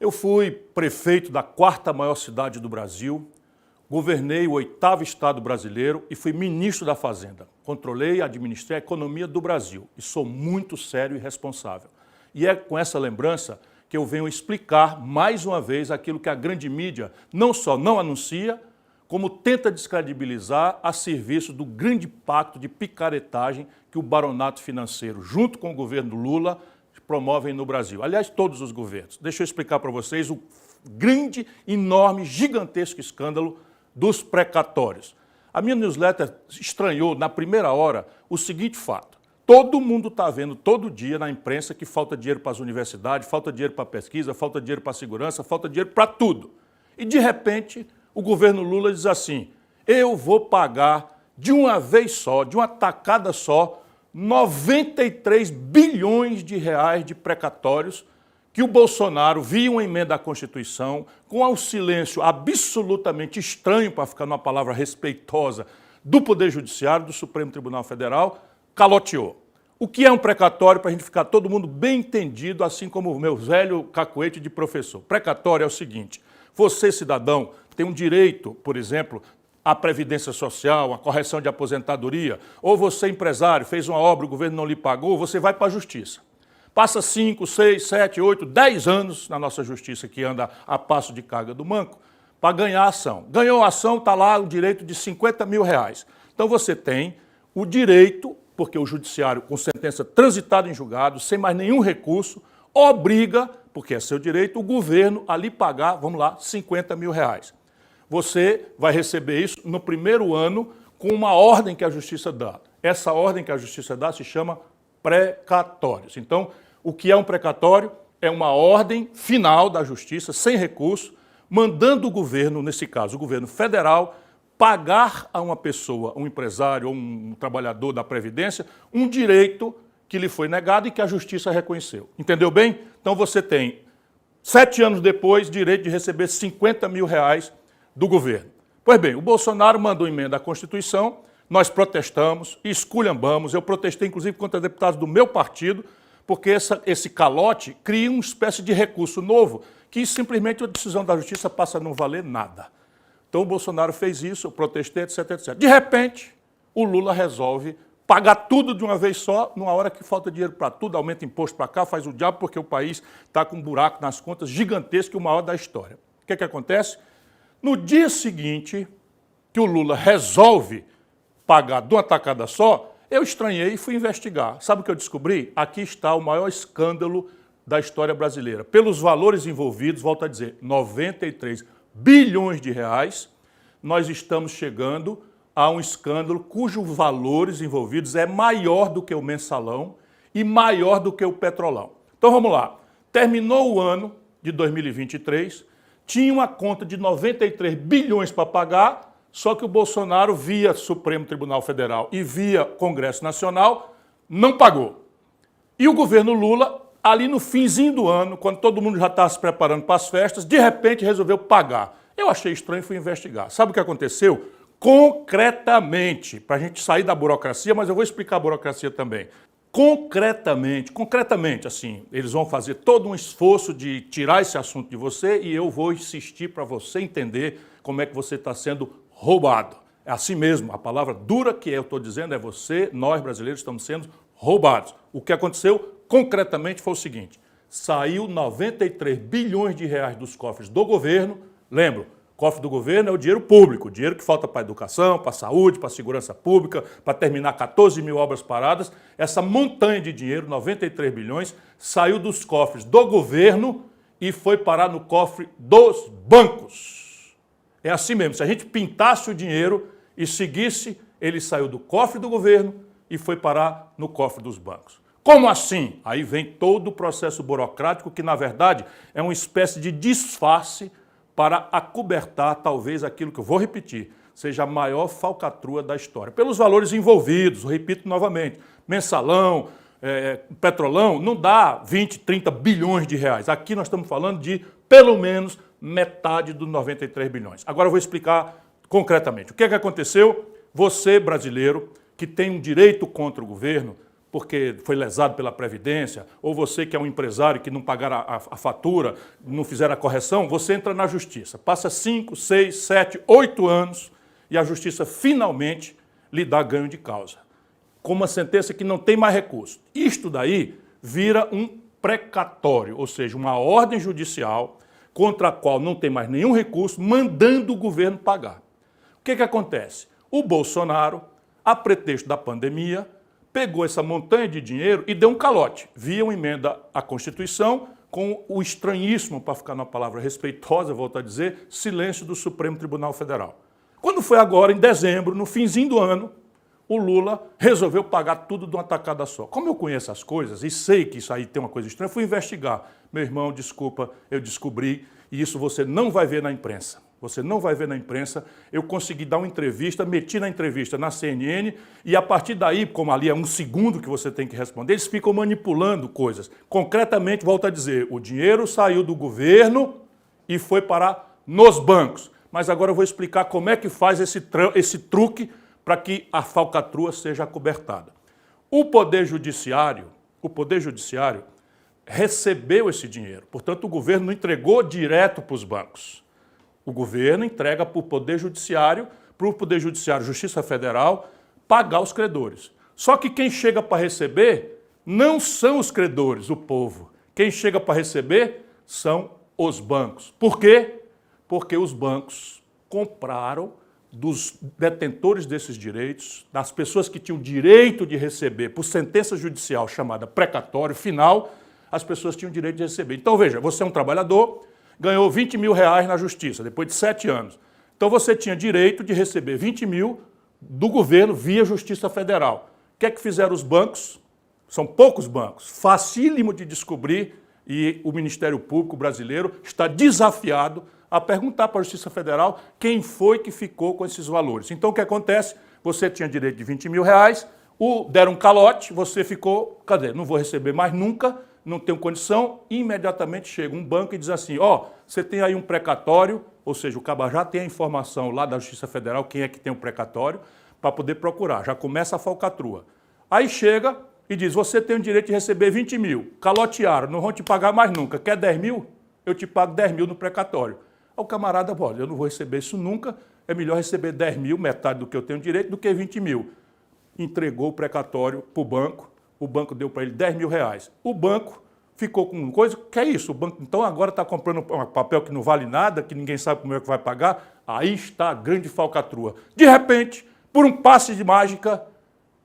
Eu fui prefeito da 4ª maior cidade do Brasil, governei o 8º estado brasileiro e fui ministro da Fazenda. Controlei e administrei a economia do Brasil e sou muito sério e responsável. E é com essa lembrança que eu venho explicar mais uma vez aquilo que a grande mídia não só não anuncia, como tenta descredibilizar a serviço do grande pacto de picaretagem que o baronato financeiro, junto com o governo Lula, promovem no Brasil. Aliás, todos os governos. Deixa eu explicar para vocês o grande, enorme, gigantesco escândalo dos precatórios. A minha newsletter estranhou, na primeira hora, o seguinte fato. Todo mundo está vendo todo dia na imprensa que falta dinheiro para as universidades, falta dinheiro para a pesquisa, falta dinheiro para a segurança, falta dinheiro para tudo. E, de repente, o governo Lula diz assim, eu vou pagar de uma vez só, de uma tacada só, 93 bilhões de reais de precatórios que o Bolsonaro, via uma emenda à Constituição, com um silêncio absolutamente estranho, para ficar numa palavra respeitosa, do Poder Judiciário, do Supremo Tribunal Federal, caloteou. O que é um precatório, para a gente ficar todo mundo bem entendido, assim como o meu velho cacuete de professor? Precatório é o seguinte, você, cidadão, tem um direito, por exemplo, à previdência social, à correção de aposentadoria, ou você, empresário, fez uma obra, o governo não lhe pagou, você vai para a justiça. Passa 5, 6, 7, 8, 10 anos na nossa justiça, que anda a passo de carga do manco, para ganhar a ação. Ganhou a ação, está lá o direito de 50 mil reais. Então você tem o direito, porque o judiciário, com sentença transitada em julgado, sem mais nenhum recurso, obriga, porque é seu direito, o governo a lhe pagar, vamos lá, 50 mil reais. Você vai receber isso no primeiro ano com uma ordem que a Justiça dá. Essa ordem que a Justiça dá se chama precatórios. Então, o que é um precatório? É uma ordem final da Justiça, sem recurso, mandando o governo, nesse caso o governo federal, pagar a uma pessoa, um empresário ou um trabalhador da Previdência, um direito que lhe foi negado e que a Justiça reconheceu. Entendeu bem? Então você tem, 7 anos depois, direito de receber 50 mil reais do governo. Pois bem, o Bolsonaro mandou emenda à Constituição, nós protestamos, esculhambamos, eu protestei inclusive contra deputados do meu partido, porque esse calote cria uma espécie de recurso novo, que simplesmente a decisão da Justiça passa a não valer nada. Então o Bolsonaro fez isso, eu protestei, etc, etc. De repente, o Lula resolve pagar tudo de uma vez só, numa hora que falta dinheiro para tudo, aumenta imposto para cá, faz o diabo, porque o país está com um buraco nas contas gigantesco e o maior da história. O que acontece? No dia seguinte, que o Lula resolve pagar de uma tacada só, eu estranhei e fui investigar. Sabe o que eu descobri? Aqui está o maior escândalo da história brasileira. Pelos valores envolvidos, volto a dizer, 93 bilhões de reais, nós estamos chegando a um escândalo cujos valores envolvidos é maior do que o mensalão e maior do que o petrolão. Então vamos lá. Terminou o ano de 2023, tinha uma conta de 93 bilhões para pagar, só que o Bolsonaro, via Supremo Tribunal Federal e via Congresso Nacional, não pagou. E o governo Lula, ali no finzinho do ano, quando todo mundo já estava se preparando para as festas, de repente resolveu pagar. Eu achei estranho e fui investigar. Sabe o que aconteceu? Concretamente, para a gente sair da burocracia, mas eu vou explicar a burocracia também. Concretamente, assim, eles vão fazer todo um esforço de tirar esse assunto de você e eu vou insistir para você entender como é que você está sendo roubado. É assim mesmo, a palavra dura que eu estou dizendo é você, nós brasileiros estamos sendo roubados. O que aconteceu concretamente foi o seguinte, saiu 93 bilhões de reais dos cofres do governo, lembro, cofre do governo é o dinheiro público, o dinheiro que falta para a educação, para a saúde, para a segurança pública, para terminar 14 mil obras paradas. Essa montanha de dinheiro, 93 bilhões, saiu dos cofres do governo e foi parar no cofre dos bancos. É assim mesmo, se a gente pintasse o dinheiro e seguisse, ele saiu do cofre do governo e foi parar no cofre dos bancos. Como assim? Aí vem todo o processo burocrático que, na verdade, é uma espécie de disfarce para acobertar, talvez, aquilo que eu vou repetir, seja a maior falcatrua da história. Pelos valores envolvidos, repito novamente, mensalão, petrolão, não dá 20, 30 bilhões de reais. Aqui nós estamos falando de, pelo menos, metade dos 93 bilhões. Agora eu vou explicar concretamente. O que é que aconteceu? Você, brasileiro, que tem um direito contra o governo, porque foi lesado pela Previdência, ou você que é um empresário que não pagar a fatura, não fizer a correção, você entra na Justiça. Passa 5, 6, 7, 8 anos e a Justiça finalmente lhe dá ganho de causa, com uma sentença que não tem mais recurso. Isto daí vira um precatório, ou seja, uma ordem judicial contra a qual não tem mais nenhum recurso, mandando o governo pagar. O que acontece? O Bolsonaro, a pretexto da pandemia, pegou essa montanha de dinheiro e deu um calote, via uma emenda à Constituição, com o estranhíssimo, para ficar numa palavra respeitosa, volto a dizer, silêncio do Supremo Tribunal Federal. Quando foi agora, em dezembro, no finzinho do ano, o Lula resolveu pagar tudo de uma tacada só. Como eu conheço as coisas e sei que isso aí tem uma coisa estranha, fui investigar. Meu irmão, desculpa, eu descobri, e isso você não vai ver na imprensa. Você não vai ver na imprensa. Eu consegui dar uma entrevista, meti na entrevista na CNN, e a partir daí, como ali é um segundo que você tem que responder, eles ficam manipulando coisas. Concretamente, volto a dizer, o dinheiro saiu do governo e foi parar nos bancos. Mas agora eu vou explicar como é que faz esse truque para que a falcatrua seja acobertada. O Poder Judiciário recebeu esse dinheiro. Portanto, o governo não entregou direto para os bancos. O governo entrega para o Poder Judiciário, Justiça Federal, pagar os credores. Só que quem chega para receber não são os credores, o povo. Quem chega para receber são os bancos. Por quê? Porque os bancos compraram dos detentores desses direitos, das pessoas que tinham direito de receber por sentença judicial chamada precatório final, as pessoas tinham direito de receber. Então, veja, você é um trabalhador, ganhou 20 mil reais na justiça, depois de 7 anos. Então, você tinha direito de receber 20 mil do governo via Justiça Federal. O que é que fizeram os bancos? São poucos bancos, facílimo de descobrir, e o Ministério Público brasileiro está desafiado a perguntar para a Justiça Federal quem foi que ficou com esses valores. Então, o que acontece? Você tinha direito de 20 mil reais, deram um calote, você ficou, cadê? Não vou receber mais nunca, não tenho condição, imediatamente chega um banco e diz assim, você tem aí um precatório, ou seja, o caba já tem a informação lá da Justiça Federal, quem é que tem o precatório, para poder procurar, já começa a falcatrua. Aí chega e diz, você tem o direito de receber 20 mil, calotearam, não vão te pagar mais nunca, quer 10 mil? Eu te pago 10 mil no precatório. Aí o camarada, olha, eu não vou receber isso nunca, é melhor receber 10 mil, metade do que eu tenho direito, do que 20 mil. Entregou o precatório para o banco deu para ele 10 mil reais. O banco ficou com coisa, que é isso? O banco então agora está comprando um papel que não vale nada, que ninguém sabe como é que vai pagar. Aí está a grande falcatrua. De repente, por um passe de mágica,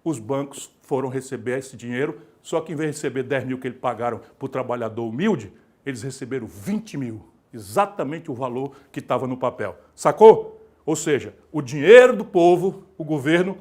os bancos foram receber esse dinheiro, só que em vez de receber 10 mil que eles pagaram para o trabalhador humilde, eles receberam 20 mil. Exatamente o valor que estava no papel. Sacou? Ou seja, o dinheiro do povo, o governo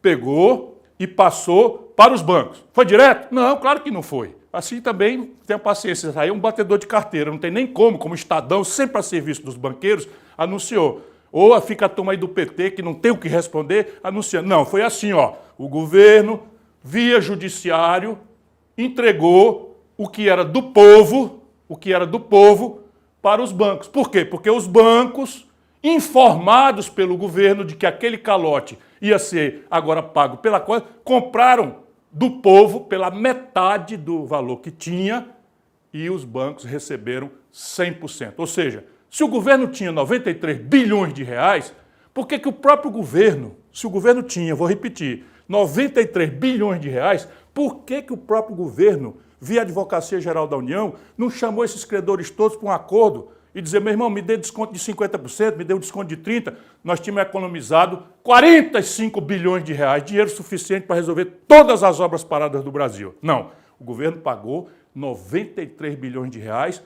pegou e passou para os bancos. Foi direto? Não, claro que não foi. Assim também, tenha paciência, aí é um batedor de carteira, não tem nem como o Estadão, sempre a serviço dos banqueiros, anunciou. Ou fica a turma aí do PT, que não tem o que responder, anunciando. Não, foi assim, o governo, via judiciário, entregou o que era do povo, para os bancos. Por quê? Porque os bancos, informados pelo governo de que aquele calote ia ser agora pago pela coisa, compraram do povo pela metade do valor que tinha e os bancos receberam 100%. Ou seja, se o governo tinha 93 bilhões de reais, por que o próprio governo, se o governo tinha, vou repetir, 93 bilhões de reais, por que o próprio governo, via Advocacia Geral da União, não chamou esses credores todos para um acordo e dizer, meu irmão, me dê desconto de 50%, me dê um desconto de 30%, nós tínhamos economizado 45 bilhões de reais, dinheiro suficiente para resolver todas as obras paradas do Brasil. Não, o governo pagou 93 bilhões de reais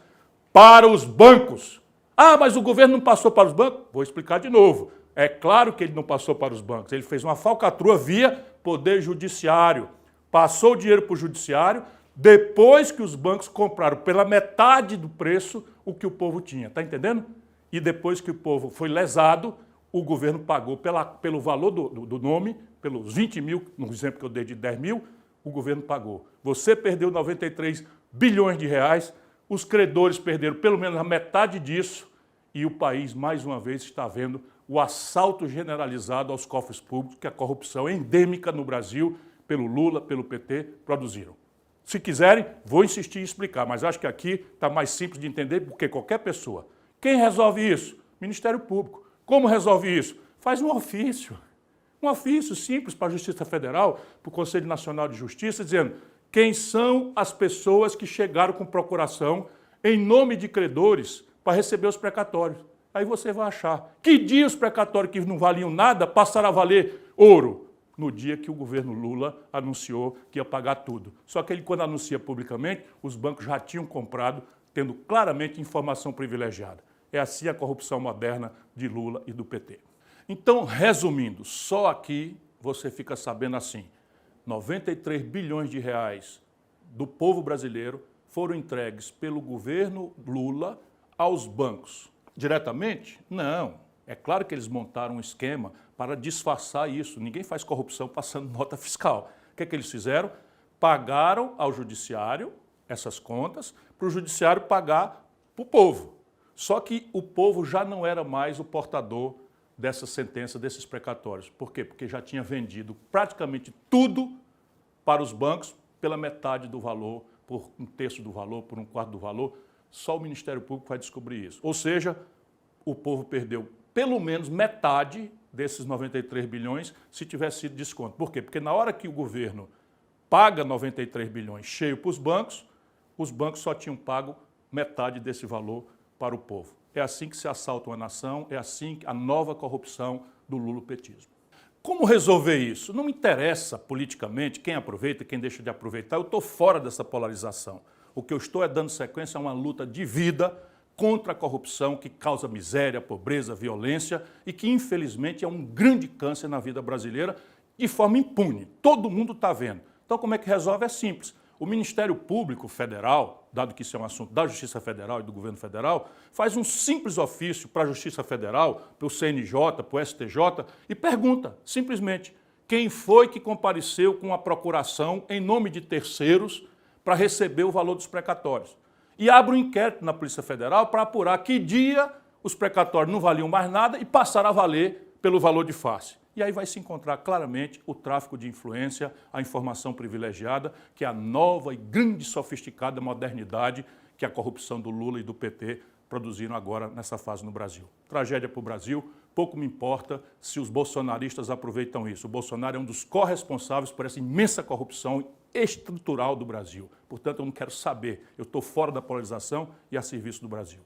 para os bancos. Ah, mas o governo não passou para os bancos? Vou explicar de novo. É claro que ele não passou para os bancos, ele fez uma falcatrua via Poder Judiciário. Passou o dinheiro para o Judiciário, depois que os bancos compraram pela metade do preço o que o povo tinha, está entendendo? E depois que o povo foi lesado, o governo pagou pelo valor do nome, pelos 20 mil, no exemplo que eu dei de 10 mil, o governo pagou. Você perdeu 93 bilhões de reais, os credores perderam pelo menos a metade disso e o país, mais uma vez, está vendo o assalto generalizado aos cofres públicos, que a corrupção é endêmica no Brasil, pelo Lula, pelo PT, produziram. Se quiserem, vou insistir em explicar, mas acho que aqui está mais simples de entender, porque qualquer pessoa. Quem resolve isso? Ministério Público. Como resolve isso? Faz um ofício simples para a Justiça Federal, para o Conselho Nacional de Justiça, dizendo quem são as pessoas que chegaram com procuração em nome de credores para receber os precatórios. Aí você vai achar que dia os precatórios que não valiam nada passaram a valer ouro. No dia que o governo Lula anunciou que ia pagar tudo. Só que ele, quando anuncia publicamente, os bancos já tinham comprado, tendo claramente informação privilegiada. É assim a corrupção moderna de Lula e do PT. Então, resumindo, só aqui você fica sabendo assim, 93 bilhões de reais do povo brasileiro foram entregues pelo governo Lula aos bancos. Diretamente? Não. É claro que eles montaram um esquema para disfarçar isso. Ninguém faz corrupção passando nota fiscal. O que é que eles fizeram? Pagaram ao judiciário essas contas, para o judiciário pagar para o povo. Só que o povo já não era mais o portador dessa sentença, desses precatórios. Por quê? Porque já tinha vendido praticamente tudo para os bancos pela metade do valor, por um terço do valor, por um quarto do valor. Só o Ministério Público vai descobrir isso. Ou seja, o povo perdeu pelo menos metade desses 93 bilhões se tivesse sido desconto. Por quê? Porque na hora que o governo paga 93 bilhões cheio para os bancos só tinham pago metade desse valor para o povo. É assim que se assalta uma nação, é assim a nova corrupção do lulopetismo. Como resolver isso? Não me interessa politicamente quem aproveita e quem deixa de aproveitar, eu estou fora dessa polarização. O que eu estou é dando sequência a uma luta de vida contra a corrupção que causa miséria, pobreza, violência e que, infelizmente, é um grande câncer na vida brasileira de forma impune. Todo mundo está vendo. Então, como é que resolve? É simples. O Ministério Público Federal, dado que isso é um assunto da Justiça Federal e do Governo Federal, faz um simples ofício para a Justiça Federal, para o CNJ, para o STJ e pergunta, simplesmente, quem foi que compareceu com a procuração em nome de terceiros para receber o valor dos precatórios. E abre um inquérito na Polícia Federal para apurar que dia os precatórios não valiam mais nada e passaram a valer pelo valor de face. E aí vai se encontrar claramente o tráfico de influência, a informação privilegiada, que é a nova e grande sofisticada modernidade que a corrupção do Lula e do PT produziram agora nessa fase no Brasil. Tragédia para o Brasil, pouco me importa se os bolsonaristas aproveitam isso. O Bolsonaro é um dos corresponsáveis por essa imensa corrupção estrutural do Brasil. Portanto, eu não quero saber. Eu estou fora da polarização e a serviço do Brasil.